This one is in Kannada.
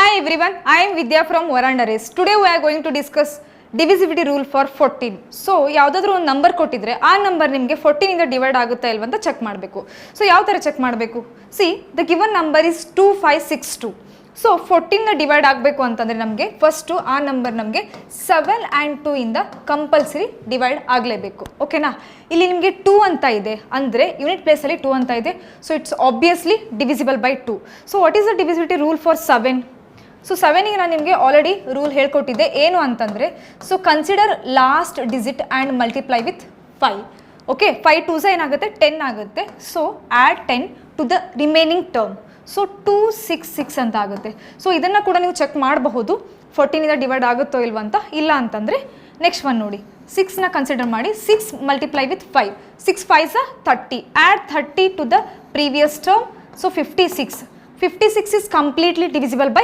Hi everyone, I am Vidya from Varandares. Today we are going to discuss divisibility rule for 14. So ಯಾವುದಾದ್ರೂ ಒಂದು ನಂಬರ್ ಕೊಟ್ಟಿದ್ರೆ ಆ ನಂಬರ್ ನಿಮಗೆ 14 ಇಂದ ಡಿವೈಡ್ ಆಗುತ್ತಾ ಇಲ್ವಾ ಅಂತ ಚೆಕ್ ಮಾಡಬೇಕು. ಸೊ ಯಾವ ತರ ಚೆಕ್ ಮಾಡಬೇಕು? See, the given number is 2562. So 14 divide ಆಗಬೇಕು ಅಂತಂದರೆ ನಮಗೆ ಫಸ್ಟು ಆ ನಂಬರ್ ನಮಗೆ 7 and 2 ಇಂದ ಕಂಪಲ್ಸರಿ ಡಿವೈಡ್ ಆಗಲೇಬೇಕು. ಓಕೆನಾ? ಇಲ್ಲಿ ನಿಮಗೆ 2 ಅಂತ ಇದೆ ಅಂದರೆ ಯೂನಿಟ್ ಪ್ಲೇಸಲ್ಲಿ 2 ಅಂತ ಇದೆ. So it's obviously divisible by 2. So what is the divisibility rule for 7? So 7ಗೆ ನಾನು ನಿಮಗೆ ಆಲ್ರೆಡಿ ರೂಲ್ ಹೇಳ್ಕೊಟ್ಟಿದ್ದೆ. ಏನು ಅಂತಂದರೆ so consider last digit and multiply with 5. Okay, 5 2s ಏನಾಗುತ್ತೆ 10 ಆಗುತ್ತೆ. So add 10 to the remaining term. So 266 ಅಂತ ಆಗುತ್ತೆ. ಸೊ ಇದನ್ನು ಕೂಡ ನೀವು ಚೆಕ್ ಮಾಡಬಹುದು 14 ಇಂದ ಡಿವೈಡ್ ಆಗುತ್ತೋ ಇಲ್ವ ಅಂತ. ಇಲ್ಲ ಅಂತಂದರೆ ನೆಕ್ಸ್ಟ್ ಒನ್ ನೋಡಿ, 6ನ ಕನ್ಸಿಡರ್ ಮಾಡಿ. 6 multiply with 5, 6 5s 30, add 30 to the previous term. So 56 is completely divisible by